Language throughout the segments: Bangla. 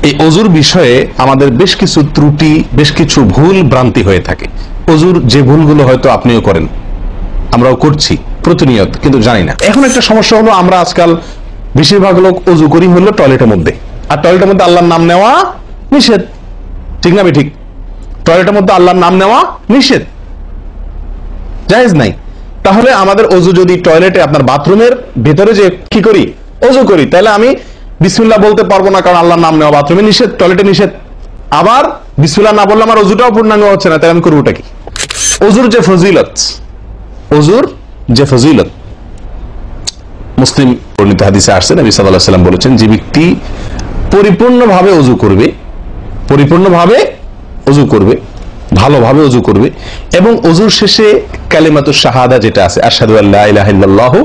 এই অজুর বিষয়ে আমাদের বেশ কিছু ত্রুটি, বেশ কিছু ভুল ভ্রান্তি হয়ে থাকে। অজুর যে ভুলগুলো হয়তো আপনিও করেন, আমরাও করছি প্রতিনিয়ত, কিন্তু জানি না। এখন একটা সমস্যা হলো, আমরা আজকাল বেশিরভাগ লোক অজু করি হলো টয়লেটের মধ্যে, আর টয়লেটের মধ্যে আল্লাহর নাম নেওয়া নিষেধ। ঠিক না? ঠিক। টয়লেটের মধ্যে আল্লাহর নাম নেওয়া নিষেধ, জায়েজ নাই। তাহলে আমাদের অজু যদি টয়লেটে, আপনার বাথরুমের ভেতরে যে কি করি, অজু করি, তাহলে আমি বিসমিল্লাহ বলতে পারবো না, কারণ আল্লাহর নাম নেওয়া বাথরুমে নিষেধ, টয়লেটে নিষেধ। আবার বিসমিল্লাহ না বললে আমার অজুটাও পূর্ণাঙ্গ হচ্ছে না, তাহলে আমি করবোটা কি? অজুর যে ফজিলত, অজুর যে ফজিলত মুসলিম বর্ণিত হাদিসে আসছে, নবী সাল্লাল্লাহু আলাইহি ওয়াসাল্লাম বলেছেন, যে ব্যক্তি পরিপূর্ণভাবে অজু করবে, পরিপূর্ণভাবে অজু করবে, ভালোভাবে অজু করবে, এবং অজুর শেষে কালিমাতুশ শাহাদা যেটা আছে, আশহাদু আল্লা ইলাহা ইল্লাল্লাহু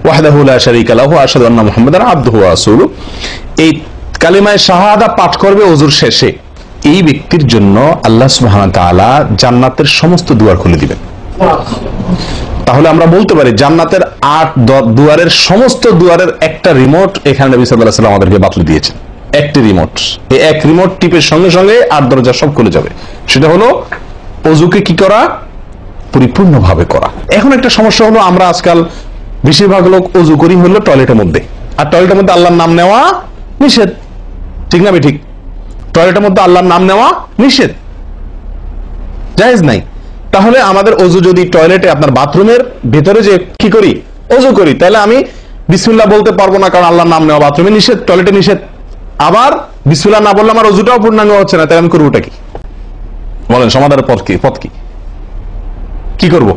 ওয়াহদাহু লা শারীকা লাহু ওয়া আশহাদু আন্না মুহাম্মাদান আবদুহু ওয়া রাসূলুহু, এই কালিমায়ে শাহাদা পাঠ করবে অজুর শেষে, এই ব্যক্তির জন্য আল্লাহ সুবহানাহু ওয়া তাআলা জান্নাতের সমস্ত দুয়ার খুলে দিবেন। তাহলে আমরা বলতে পারি জান্নাতের 8 দুয়ারের সমস্ত দুয়ারের একটা রিমোট এখানে নবী সাল্লাল্লাহু আলাইহি ওয়াসাল্লাম আমাদেরকে বাতলে দিয়েছেন। একটি রিমোট, এই এক রিমোট টিপের সঙ্গে সঙ্গে 8 দরজা সব খুলে যাবে। সেটা হলো অজুকে কি করা, পরিপূর্ণভাবে করা। এখন একটা সমস্যা হলো, আমরা আজকাল বেশিরভাগ লোক অজু করি হলো টয়লেটের মধ্যে, আর টয়লেটের মধ্যে আল্লাহর নাম নেওয়া নিষেধ। ঠিক না? ঠিক। টয়লেটের মধ্যে আল্লাহর নাম নেওয়া নিষেধ, জায়েজ নাই। তাহলে আমাদের অজু যদি টয়লেটে, আপনার বাথরুমের ভেতরে যে কি করি, অজু করি, তাহলে আমি বিসমিল্লাহ বলতে পারবো না, কারণ আল্লাহর নাম নেওয়া বাথরুমে নিষেধ, টয়লেটে নিষেধ। আবার বিসমিল্লাহ না বললে আমার অজুটাও পূর্ণাঙ্গ হচ্ছে না, তাহলে আমি করবোটা কি? বলেন, সমাধানের পথ কি? কি করব?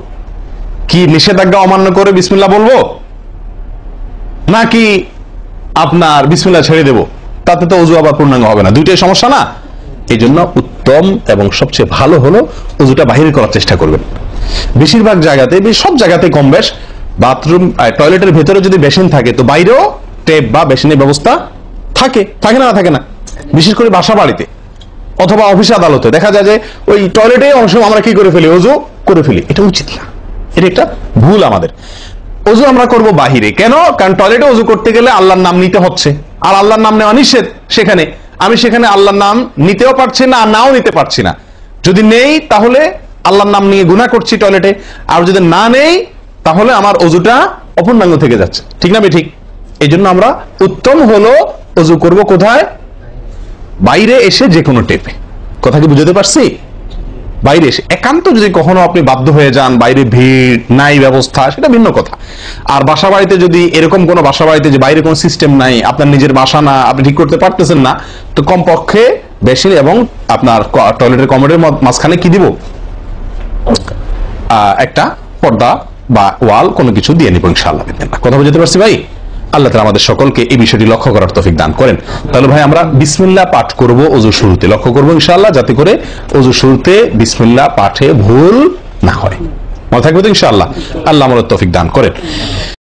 কি নিষেধাজ্ঞা অমান্য করে বিসমিল্লাহ বলবো, নাকি আপনার বিসমিল্লাহ ছেড়ে দেব? তাতে তো অজু আবার পূর্ণাঙ্গ হবে না, দুইটাই সমস্যা না? এই জন্য উত্তম এবং সবচেয়ে ভালো হলো অজুটা বাহিরে করার চেষ্টা করবেন। বেশিরভাগ জায়গাতে, সব জায়গাতে কম বেশ, বাথরুম টয়লেটের ভেতরে যদি বেসিন থাকে, তো বাইরেও টেপ বা বেসিনের ব্যবস্থা থাকে, থাকে না? থাকে না? বিশেষ করে বাসা বাড়িতে অথবা অফিস আদালতে দেখা যায় যে ওই টয়লেটে অংশ আমরা কি করে ফেলি, অজু করে ফেলি। এটা উচিত না, এটা একটা ভুল আমাদের। অজু আমরা করব বাহিরে। কেন? কারণ টয়লেটে অজু করতে গেলে আল্লাহর নাম নিতে হচ্ছে, আর আল্লাহর নাম নেওয়া নিষেধ। সেখানে আমি আল্লাহর নাম নিতেও পারছি না, নাও নিতে পারছি না। যদি নেই তাহলে আল্লাহর নাম নিয়ে গুনাহ করছি টয়লেটে, আর যদি না নেই তাহলে আমার অজুটা অপূর্ণাঙ্গ থেকে যাচ্ছে। ঠিক না? ঠিক। এই জন্য আমরা উত্তম হলো অজু করব কোথায়? বাইরে এসে, যে কোনো টেপে। কথা কি বুঝতে পারছি? বাইরে এসে। একান্ত যদি কখনো আপনি বাধ্য হয়ে যান, বাইরে ভিড় নাই, ব্যবস্থা, সেটা ভিন্ন কথা। আর বাসা বাড়িতে যদি এরকম কোনো বাসা বাড়িতে যে বাইরে কোনো সিস্টেম নাই, আপনার নিজের বাসা না, আপনি ঠিক করতে পারতেছেন না, তো কমপক্ষে বেসিন এবং আপনার টয়লেটের কমোডের মাঝখানে কি দিব, একটা পর্দা বা ওয়াল কোনো কিছু দিয়ে নিব ইনশাআল্লাহ। কথা বুঝতে পারছি ভাই? আল্লাহ তাআলা আমাদের সকলকে এই বিষয়টি লক্ষ্য করার তৌফিক দান করেন। তাহলে ভাই আমরা বিসমিল্লাহ পাঠ করব অজু শুরুতে, লক্ষ্য করব ইনশাআল্লাহ, যাতে করে অজু শুরুতে বিসমিল্লাহ পাঠে ভুল না হয়। মনে থাকবে তো ইনশাআল্লাহ? আল্লাহ আমাদের তৌফিক দান করেন।